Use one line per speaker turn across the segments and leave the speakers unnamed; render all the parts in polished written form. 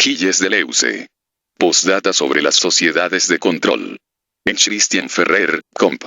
Gilles Deleuze. Postdata sobre las sociedades de control. En Christian Ferrer, Comp.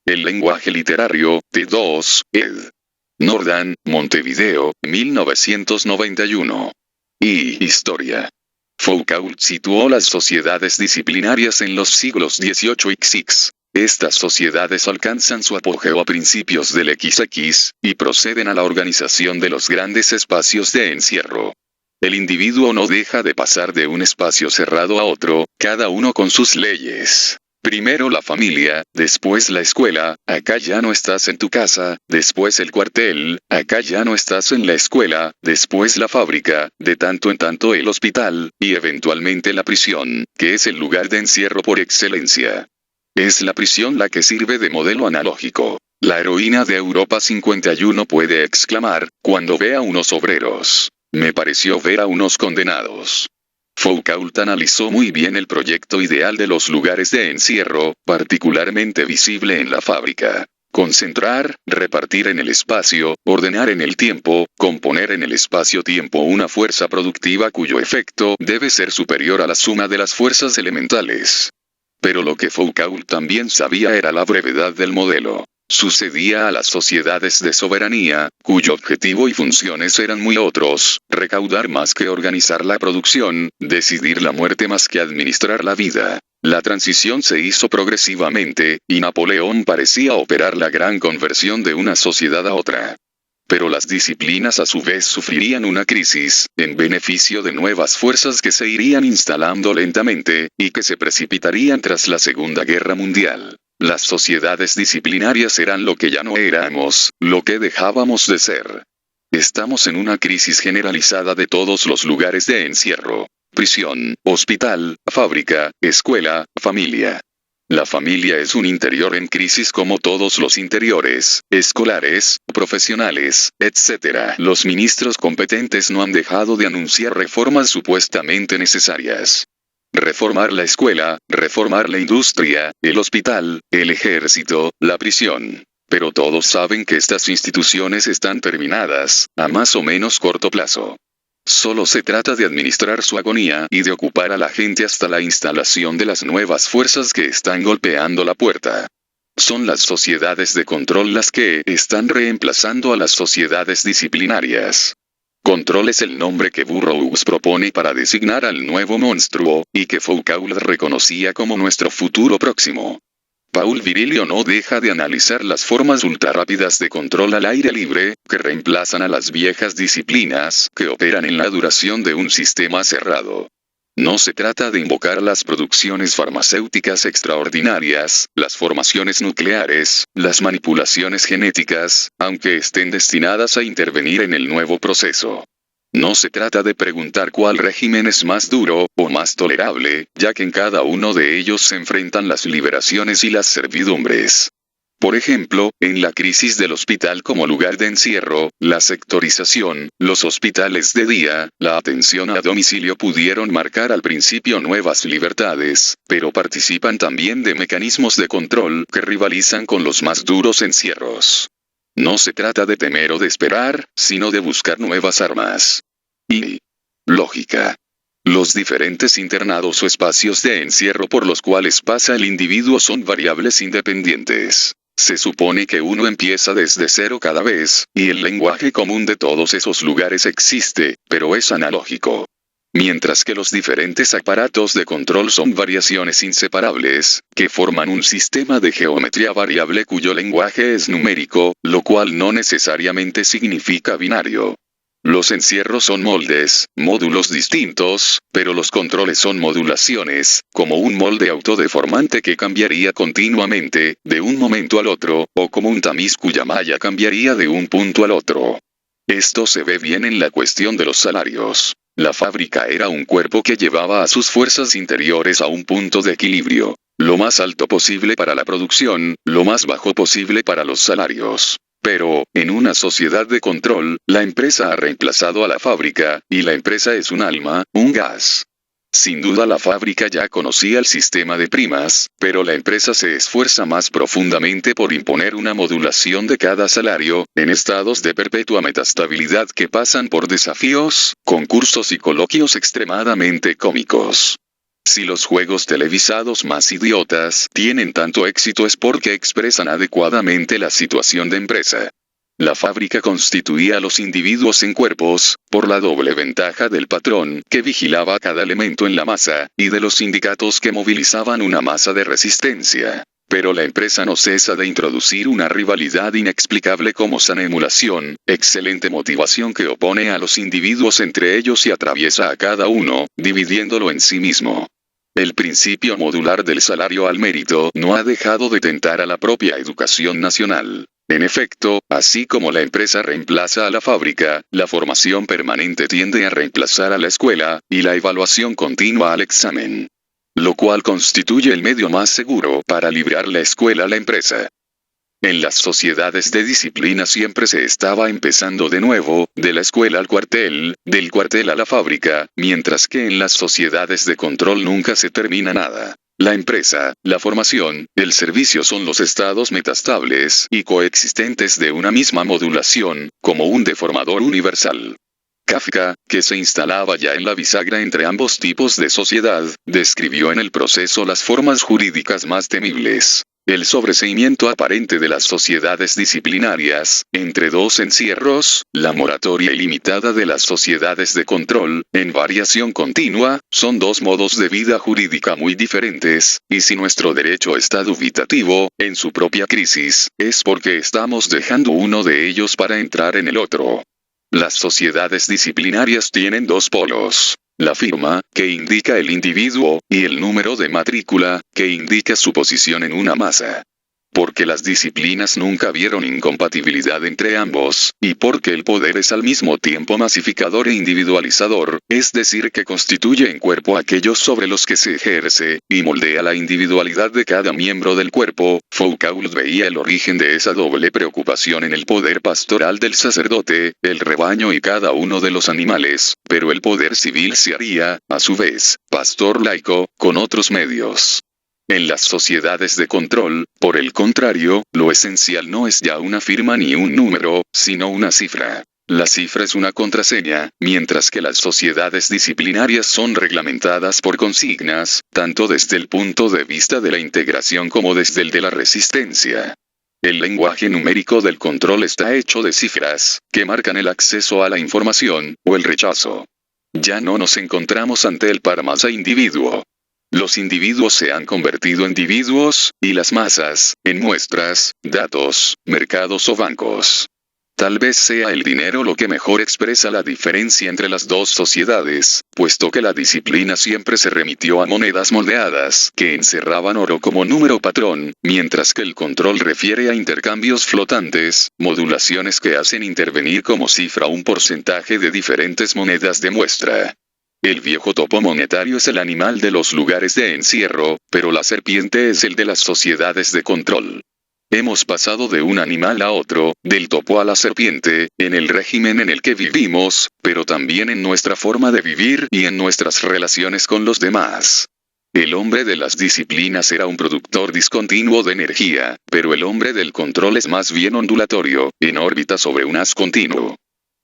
El lenguaje literario, T2, ed. Nordan, Montevideo, 1991. Y Historia. Foucault situó las sociedades disciplinarias en los siglos XVIII y XX. Estas sociedades alcanzan su apogeo a principios del XX, y proceden a la organización de los grandes espacios de encierro. El individuo no deja de pasar de un espacio cerrado a otro, cada uno con sus leyes. Primero la familia, después la escuela, acá ya no estás en tu casa, después el cuartel, acá ya no estás en la escuela, después la fábrica, de tanto en tanto el hospital, y eventualmente la prisión, que es el lugar de encierro por excelencia. Es la prisión la que sirve de modelo analógico. La heroína de Europa 51 puede exclamar, cuando ve a unos obreros: me pareció ver a unos condenados. Foucault analizó muy bien el proyecto ideal de los lugares de encierro, particularmente visible en la fábrica. Concentrar, repartir en el espacio, ordenar en el tiempo, componer en el espacio-tiempo una fuerza productiva cuyo efecto debe ser superior a la suma de las fuerzas elementales. Pero lo que Foucault también sabía era la brevedad del modelo. Sucedía a las sociedades de soberanía, cuyo objetivo y funciones eran muy otros: recaudar más que organizar la producción, decidir la muerte más que administrar la vida. La transición se hizo progresivamente, y Napoleón parecía operar la gran conversión de una sociedad a otra. Pero las disciplinas a su vez sufrirían una crisis, en beneficio de nuevas fuerzas que se irían instalando lentamente, y que se precipitarían tras la Segunda Guerra Mundial. Las sociedades disciplinarias eran lo que ya no éramos, lo que dejábamos de ser. Estamos en una crisis generalizada de todos los lugares de encierro: prisión, hospital, fábrica, escuela, familia. La familia es un interior en crisis como todos los interiores, escolares, profesionales, etc. Los ministros competentes no han dejado de anunciar reformas supuestamente necesarias. Reformar la escuela, reformar la industria, el hospital, el ejército, la prisión. Pero todos saben que estas instituciones están terminadas, a más o menos corto plazo. Solo se trata de administrar su agonía y de ocupar a la gente hasta la instalación de las nuevas fuerzas que están golpeando la puerta. Son las sociedades de control las que están reemplazando a las sociedades disciplinarias. Control es el nombre que Burroughs propone para designar al nuevo monstruo, y que Foucault reconocía como nuestro futuro próximo. Paul Virilio no deja de analizar las formas ultrarrápidas de control al aire libre, que reemplazan a las viejas disciplinas que operan en la duración de un sistema cerrado. No se trata de invocar las producciones farmacéuticas extraordinarias, las formaciones nucleares, las manipulaciones genéticas, aunque estén destinadas a intervenir en el nuevo proceso. No se trata de preguntar cuál régimen es más duro o más tolerable, ya que en cada uno de ellos se enfrentan las liberaciones y las servidumbres. Por ejemplo, en la crisis del hospital como lugar de encierro, la sectorización, los hospitales de día, la atención a domicilio pudieron marcar al principio nuevas libertades, pero participan también de mecanismos de control que rivalizan con los más duros encierros. No se trata de temer o de esperar, sino de buscar nuevas armas. Y lógica. Los diferentes internados o espacios de encierro por los cuales pasa el individuo son variables independientes. Se supone que uno empieza desde cero cada vez, y el lenguaje común de todos esos lugares existe, pero es analógico. Mientras que los diferentes aparatos de control son variaciones inseparables, que forman un sistema de geometría variable cuyo lenguaje es numérico, lo cual no necesariamente significa binario. Los encierros son moldes, módulos distintos, pero los controles son modulaciones, como un molde autodeformante que cambiaría continuamente, de un momento al otro, o como un tamiz cuya malla cambiaría de un punto al otro. Esto se ve bien en la cuestión de los salarios. La fábrica era un cuerpo que llevaba a sus fuerzas interiores a un punto de equilibrio. Lo más alto posible para la producción, lo más bajo posible para los salarios. Pero, en una sociedad de control, la empresa ha reemplazado a la fábrica, y la empresa es un alma, un gas. Sin duda la fábrica ya conocía el sistema de primas, pero la empresa se esfuerza más profundamente por imponer una modulación de cada salario, en estados de perpetua metastabilidad que pasan por desafíos, concursos y coloquios extremadamente cómicos. Si los juegos televisados más idiotas tienen tanto éxito es porque expresan adecuadamente la situación de empresa. La fábrica constituía a los individuos en cuerpos, por la doble ventaja del patrón, que vigilaba cada elemento en la masa, y de los sindicatos que movilizaban una masa de resistencia. Pero la empresa no cesa de introducir una rivalidad inexplicable como sana emulación, excelente motivación que opone a los individuos entre ellos y atraviesa a cada uno, dividiéndolo en sí mismo. El principio modular del salario al mérito no ha dejado de tentar a la propia educación nacional. En efecto, así como la empresa reemplaza a la fábrica, la formación permanente tiende a reemplazar a la escuela, y la evaluación continua al examen. Lo cual constituye el medio más seguro para librar la escuela a la empresa. En las sociedades de disciplina siempre se estaba empezando de nuevo, de la escuela al cuartel, del cuartel a la fábrica, mientras que en las sociedades de control nunca se termina nada. La empresa, la formación, el servicio son los estados metastables y coexistentes de una misma modulación, como un deformador universal. Kafka, que se instalaba ya en la bisagra entre ambos tipos de sociedad, describió en el proceso las formas jurídicas más temibles. El sobreseimiento aparente de las sociedades disciplinarias, entre dos encierros, la moratoria ilimitada de las sociedades de control, en variación continua, son dos modos de vida jurídica muy diferentes, y si nuestro derecho está dubitativo, en su propia crisis, es porque estamos dejando uno de ellos para entrar en el otro. Las sociedades disciplinarias tienen dos polos. La firma, que indica el individuo, y el número de matrícula, que indica su posición en una masa. Porque las disciplinas nunca vieron incompatibilidad entre ambos, y porque el poder es al mismo tiempo masificador e individualizador, es decir que constituye en cuerpo aquellos sobre los que se ejerce, y moldea la individualidad de cada miembro del cuerpo. Foucault veía el origen de esa doble preocupación en el poder pastoral del sacerdote, el rebaño y cada uno de los animales, pero el poder civil se haría, a su vez, pastor laico, con otros medios. En las sociedades de control, por el contrario, lo esencial no es ya una firma ni un número, sino una cifra. La cifra es una contraseña, mientras que las sociedades disciplinarias son reglamentadas por consignas, tanto desde el punto de vista de la integración como desde el de la resistencia. El lenguaje numérico del control está hecho de cifras, que marcan el acceso a la información, o el rechazo. Ya no nos encontramos ante el par masa individuo. Los individuos se han convertido en individuos, y las masas, en muestras, datos, mercados o bancos. Tal vez sea el dinero lo que mejor expresa la diferencia entre las dos sociedades, puesto que la disciplina siempre se remitió a monedas moldeadas que encerraban oro como número patrón, mientras que el control refiere a intercambios flotantes, modulaciones que hacen intervenir como cifra un porcentaje de diferentes monedas de muestra. El viejo topo monetario es el animal de los lugares de encierro, pero la serpiente es el de las sociedades de control. Hemos pasado de un animal a otro, del topo a la serpiente, en el régimen en el que vivimos, pero también en nuestra forma de vivir y en nuestras relaciones con los demás. El hombre de las disciplinas era un productor discontinuo de energía, pero el hombre del control es más bien ondulatorio, en órbita sobre un haz continuo.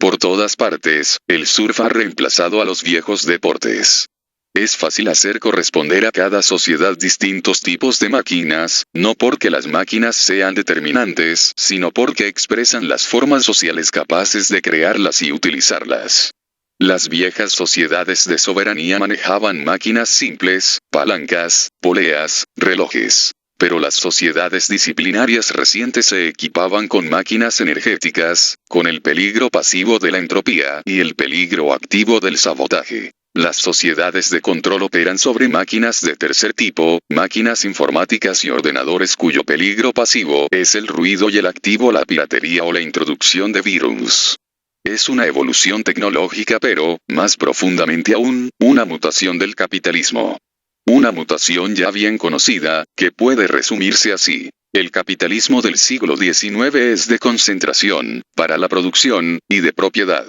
Por todas partes, el surf ha reemplazado a los viejos deportes. Es fácil hacer corresponder a cada sociedad distintos tipos de máquinas, no porque las máquinas sean determinantes, sino porque expresan las formas sociales capaces de crearlas y utilizarlas. Las viejas sociedades de soberanía manejaban máquinas simples, palancas, poleas, relojes. Pero las sociedades disciplinarias recientes se equipaban con máquinas energéticas, con el peligro pasivo de la entropía y el peligro activo del sabotaje. Las sociedades de control operan sobre máquinas de tercer tipo, máquinas informáticas y ordenadores cuyo peligro pasivo es el ruido y el activo la piratería o la introducción de virus. Es una evolución tecnológica pero, más profundamente aún, una mutación del capitalismo. Una mutación ya bien conocida, que puede resumirse así. El capitalismo del siglo XIX es de concentración, para la producción, y de propiedad.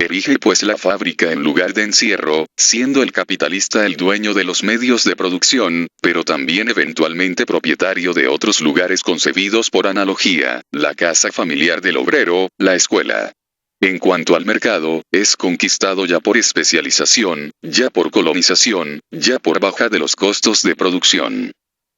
Erige pues la fábrica en lugar de encierro, siendo el capitalista el dueño de los medios de producción, pero también eventualmente propietario de otros lugares concebidos por analogía, la casa familiar del obrero, la escuela. En cuanto al mercado, es conquistado ya por especialización, ya por colonización, ya por baja de los costos de producción.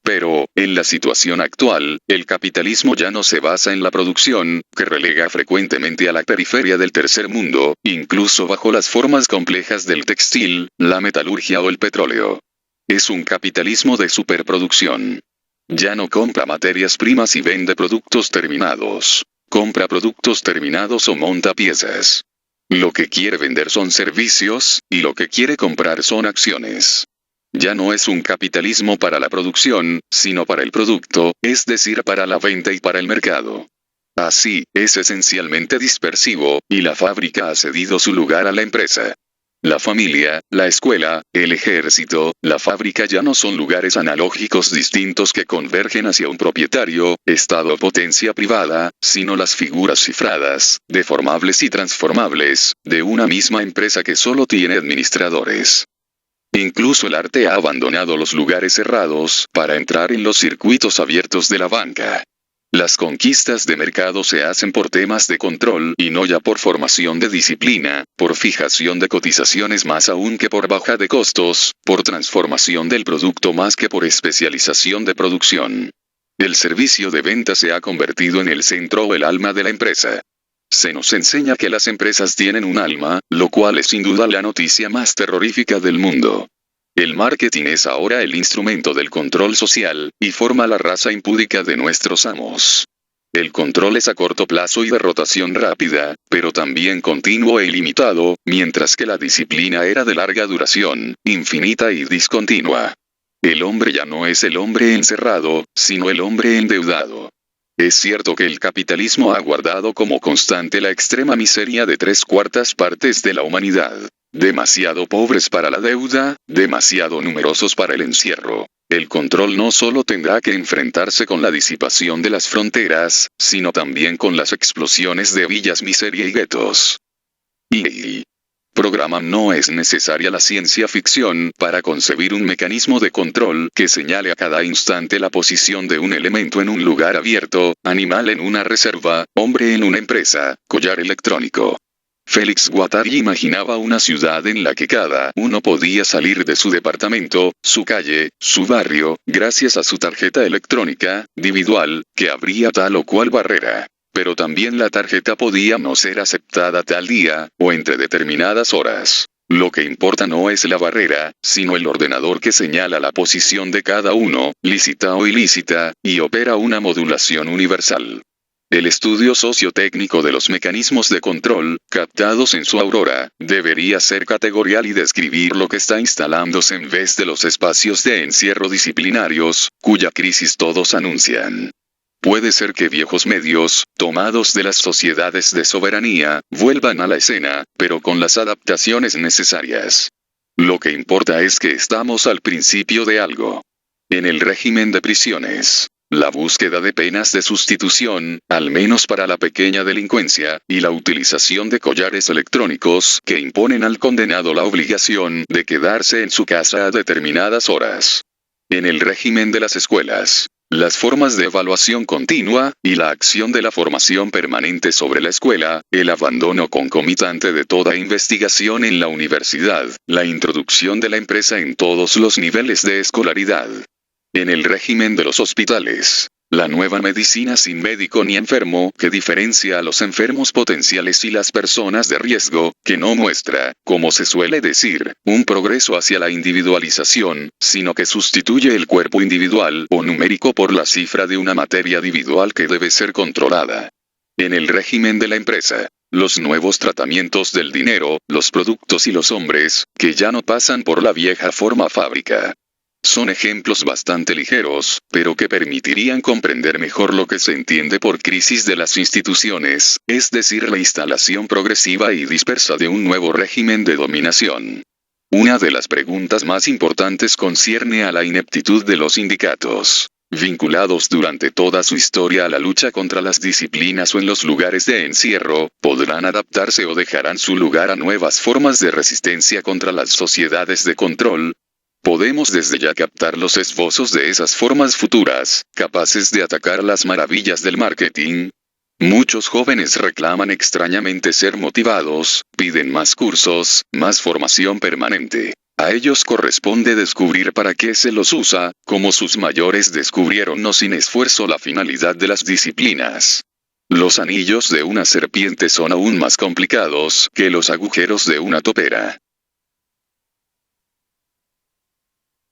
Pero, en la situación actual, el capitalismo ya no se basa en la producción, que relega frecuentemente a la periferia del tercer mundo, incluso bajo las formas complejas del textil, la metalurgia o el petróleo. Es un capitalismo de superproducción. Ya no compra materias primas y vende productos terminados. Compra productos terminados o monta piezas. Lo que quiere vender son servicios, y lo que quiere comprar son acciones. Ya no es un capitalismo para la producción, sino para el producto, es decir, para la venta y para el mercado. Así, es esencialmente dispersivo, y la fábrica ha cedido su lugar a la empresa. La familia, la escuela, el ejército, la fábrica ya no son lugares analógicos distintos que convergen hacia un propietario, estado o potencia privada, sino las figuras cifradas, deformables y transformables, de una misma empresa que solo tiene administradores. Incluso el arte ha abandonado los lugares cerrados para entrar en los circuitos abiertos de la banca. Las conquistas de mercado se hacen por temas de control y no ya por formación de disciplina, por fijación de cotizaciones más aún que por baja de costos, por transformación del producto más que por especialización de producción. El servicio de venta se ha convertido en el centro o el alma de la empresa. Se nos enseña que las empresas tienen un alma, lo cual es sin duda la noticia más terrorífica del mundo. El marketing es ahora el instrumento del control social, y forma la raza impúdica de nuestros amos. El control es a corto plazo y de rotación rápida, pero también continuo e ilimitado, mientras que la disciplina era de larga duración, infinita y discontinua. El hombre ya no es el hombre encerrado, sino el hombre endeudado. Es cierto que el capitalismo ha guardado como constante la extrema miseria de 3/4 partes de la humanidad. Demasiado pobres para la deuda, demasiado numerosos para el encierro. El control no solo tendrá que enfrentarse con la disipación de las fronteras, sino también con las explosiones de villas miseria y guetos. Programa no es necesaria la ciencia ficción para concebir un mecanismo de control que señale a cada instante la posición de un elemento en un lugar abierto, animal en una reserva, hombre en una empresa, collar electrónico. Félix Guattari imaginaba una ciudad en la que cada uno podía salir de su departamento, su calle, su barrio, gracias a su tarjeta electrónica, individual, que abría tal o cual barrera. Pero también la tarjeta podía no ser aceptada tal día, o entre determinadas horas. Lo que importa no es la barrera, sino el ordenador que señala la posición de cada uno, lícita o ilícita, y opera una modulación universal. El estudio sociotécnico de los mecanismos de control, captados en su aurora, debería ser categorial y describir lo que está instalándose en vez de los espacios de encierro disciplinarios, cuya crisis todos anuncian. Puede ser que viejos medios, tomados de las sociedades de soberanía, vuelvan a la escena, pero con las adaptaciones necesarias. Lo que importa es que estamos al principio de algo. En el régimen de prisiones, la búsqueda de penas de sustitución, al menos para la pequeña delincuencia, y la utilización de collares electrónicos que imponen al condenado la obligación de quedarse en su casa a determinadas horas. En el régimen de las escuelas, las formas de evaluación continua, y la acción de la formación permanente sobre la escuela, el abandono concomitante de toda investigación en la universidad, la introducción de la empresa en todos los niveles de escolaridad. En el régimen de los hospitales, la nueva medicina sin médico ni enfermo, que diferencia a los enfermos potenciales y las personas de riesgo, que no muestra, como se suele decir, un progreso hacia la individualización, sino que sustituye el cuerpo individual o numérico por la cifra de una materia individual que debe ser controlada. En el régimen de la empresa, los nuevos tratamientos del dinero, los productos y los hombres, que ya no pasan por la vieja forma fábrica. Son ejemplos bastante ligeros, pero que permitirían comprender mejor lo que se entiende por crisis de las instituciones, es decir, la instalación progresiva y dispersa de un nuevo régimen de dominación. Una de las preguntas más importantes concierne a la ineptitud de los sindicatos. vinculados durante toda su historia a la lucha contra las disciplinas o en los lugares de encierro, podrán adaptarse o dejarán su lugar a nuevas formas de resistencia contra las sociedades de control. Podemos desde ya captar los esbozos de esas formas futuras, capaces de atacar las maravillas del marketing. Muchos jóvenes reclaman extrañamente ser motivados, piden más cursos, más formación permanente. A ellos corresponde descubrir para qué se los usa, como sus mayores descubrieron no sin esfuerzo la finalidad de las disciplinas. Los anillos de una serpiente son aún más complicados que los agujeros de una topera.